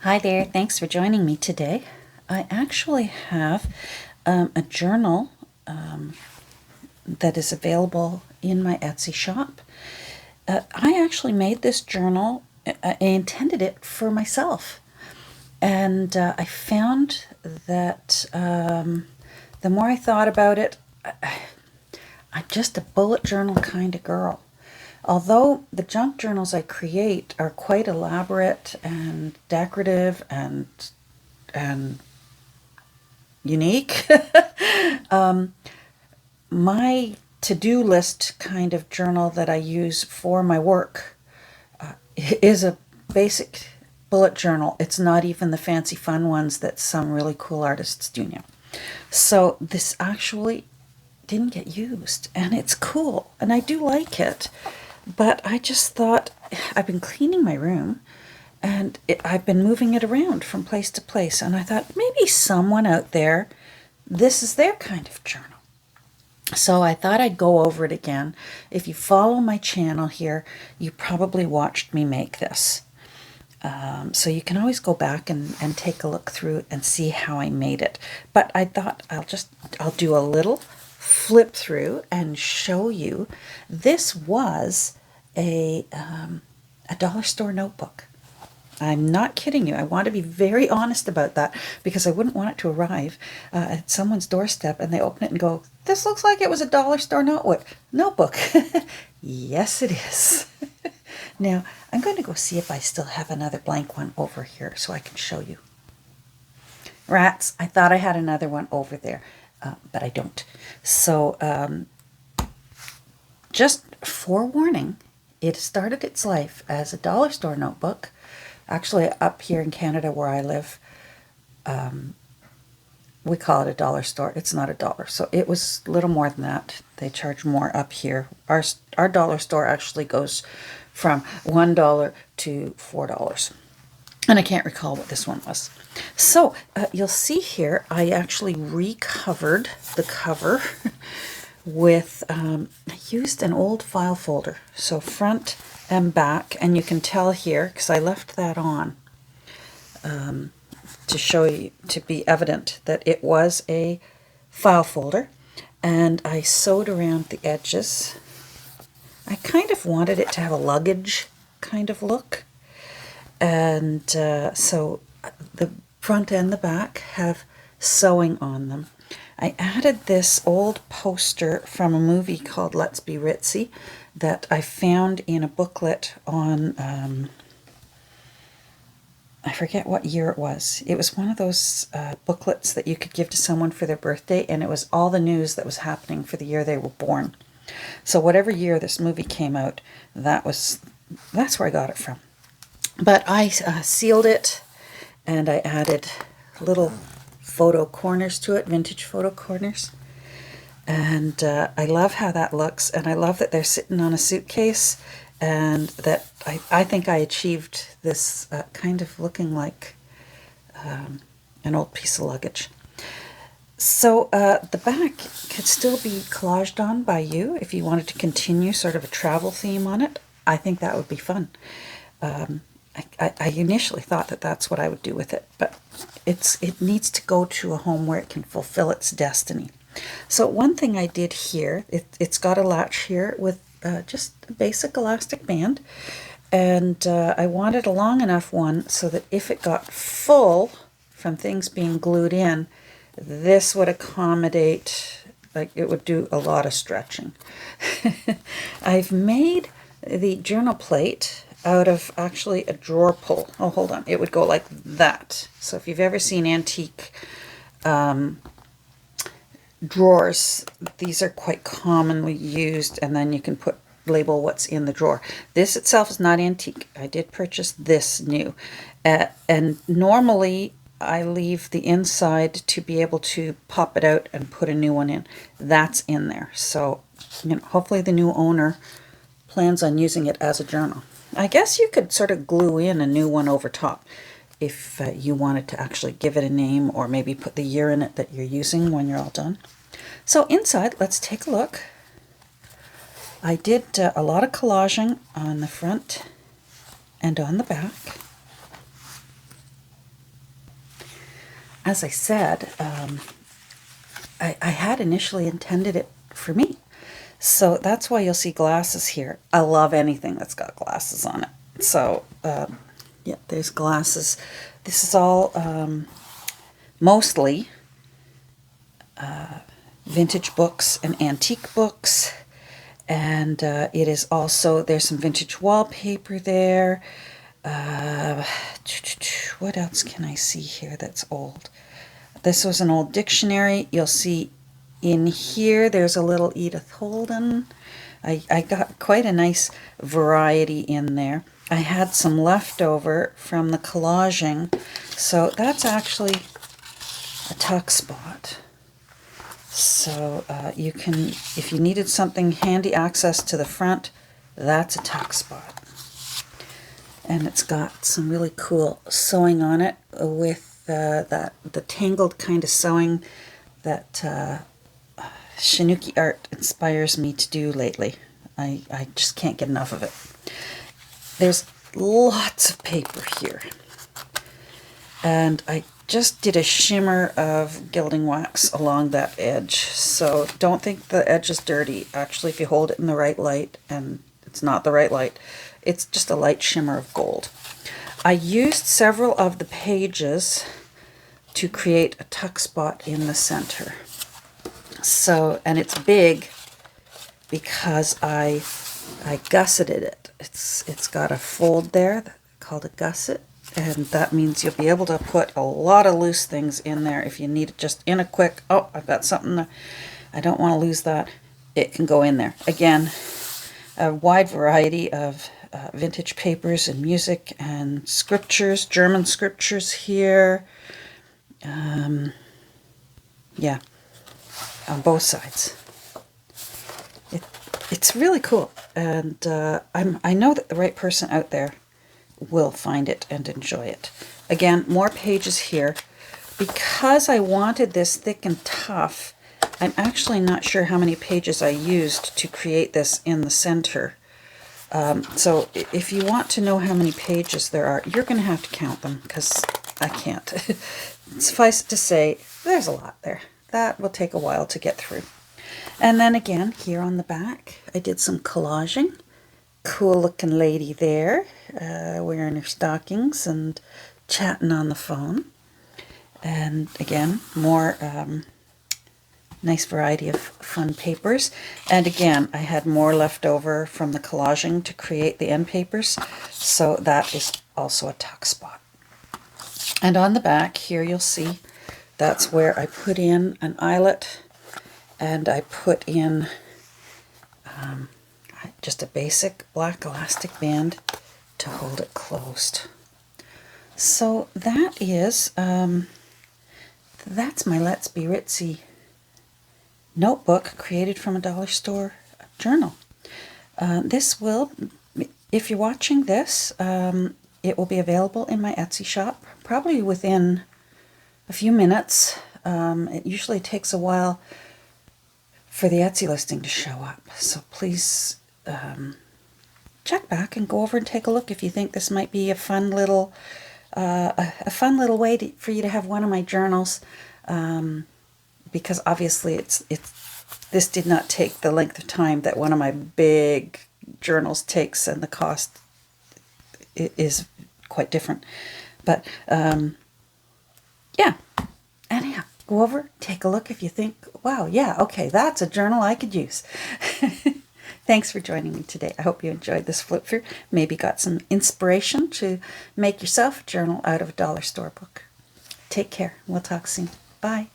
Hi there, thanks for joining me today. I actually have a journal that is available in my Etsy shop. I actually made this journal, I intended it for myself. And I found that the more I thought about it, I'm just a bullet journal kind of girl. Although the junk journals I create are quite elaborate and decorative and unique, my to-do list kind of journal that I use for my work is a basic bullet journal. It's not even the fancy fun ones that some really cool artists do now. So this actually didn't get used, and it's cool, and I do like it. But I just thought, I've been cleaning my room, and I've been moving it around from place to place, and I thought maybe someone out there, this is their kind of journal. So I thought I'd go over it again. If you follow my channel here, you probably watched me make this. So you can always go back and take a look through it and see how I made it. But I thought I'll do a little flip through and show you. This was a dollar store notebook. I'm not kidding you. I want to be very honest about that because I wouldn't want it to arrive at someone's doorstep and they open it and go, "This looks like it was a dollar store notebook." Yes, it is. Now, I'm going to go see if I still have another blank one over here so I can show you. Rats, I thought I had another one over there, but I don't. So, just forewarning, it started its life as a dollar store notebook. Actually, up here in Canada where I live, we call it a dollar store. It's not a dollar. So it was a little more than that. They charge more up here. Our dollar store actually goes from $1 to $4. And I can't recall what this one was. So you'll see here, I actually recovered the cover with, I used an old file folder. So front and back, and you can tell here, because I left that on to show you, to be evident that it was a file folder. And I sewed around the edges. I kind of wanted it to have a luggage kind of look. And so the front and the back have sewing on them. I added this old poster from a movie called Let's Be Ritzy that I found in a booklet on, I forget what year it was. It was one of those booklets that you could give to someone for their birthday, and it was all the news that was happening for the year they were born. So whatever year this movie came out, that's where I got it from. But I sealed it, and I added little photo corners to it, vintage photo corners. And I love how that looks, and I love that they're sitting on a suitcase, and that I think I achieved this kind of looking like an old piece of luggage. So the back could still be collaged on by you if you wanted to continue sort of a travel theme on it. I think that would be fun. I initially thought that that's what I would do with it, but it needs to go to a home where it can fulfill its destiny. So one thing I did here, it's got a latch here with just a basic elastic band, and I wanted a long enough one so that if it got full from things being glued in, this would accommodate, like it would do a lot of stretching. I've made the journal plate out of actually a drawer pull. Oh, hold on. It would go like that. So if you've ever seen antique drawers, these are quite commonly used, and then you can label what's in the drawer. This itself is not antique. I did purchase this new. And normally I leave the inside to be able to pop it out and put a new one in. That's in there. So, hopefully the new owner plans on using it as a journal. I guess you could sort of glue in a new one over top if you wanted to actually give it a name, or maybe put the year in it that you're using when you're all done. So inside, let's take a look. I did a lot of collaging on the front and on the back. as I said, I had initially intended it for me. So that's why you'll see glasses here. I love anything that's got glasses on it. So, yeah, there's glasses. This is all mostly vintage books and antique books. And it is also, there's some vintage wallpaper there. What else can I see here that's old? This was an old dictionary. You'll see in here there's a little Edith Holden. I got quite a nice variety in there. I had some leftover from the collaging, so that's actually a tuck spot. So you can, if you needed something handy access to the front, that's a tuck spot. And it's got some really cool sewing on it with the tangled kind of sewing that Shinuki art inspires me to do lately. I just can't get enough of it. There's lots of paper here. And I just did a shimmer of gilding wax along that edge. So don't think the edge is dirty. Actually, if you hold it in the right light, and it's not the right light, it's just a light shimmer of gold. I used several of the pages to create a tuck spot in the center. So, and it's big because I gusseted it. It's got a fold there called a gusset, and that means you'll be able to put a lot of loose things in there if you need it just in a quick, oh, I've got something, I don't want to lose that. It can go in there. Again, a wide variety of vintage papers and music and scriptures, German scriptures here. Yeah, on both sides. It's really cool, and I know that the right person out there will find it and enjoy it. Again, more pages here. Because I wanted this thick and tough, I'm actually not sure how many pages I used to create this in the center. So if you want to know how many pages there are, you're going to have to count them, because I can't. Suffice it to say, there's a lot there. That will take a while to get through. And then again, here on the back, I did some collaging. Cool looking lady there, wearing her stockings and chatting on the phone. And again, more nice variety of fun papers. And again, I had more left over from the collaging to create the end papers, so that is also a tuck spot. And on the back here, you'll see that's where I put in an eyelet, and I put in just a basic black elastic band to hold it closed. So that is, that's my Let's Be Ritzy notebook created from a dollar store journal. This will, if you're watching this, it will be available in my Etsy shop, probably within a few minutes. It usually takes a while for the Etsy listing to show up, so please check back and go over and take a look if you think this might be a fun little way for you to have one of my journals, because obviously this did not take the length of time that one of my big journals takes, and the cost is quite different. But yeah, anyhow, go over, take a look if you think, wow, yeah, okay, that's a journal I could use. Thanks for joining me today. I hope you enjoyed this flip through. Maybe got some inspiration to make yourself a journal out of a dollar store book. Take care. We'll talk soon. Bye.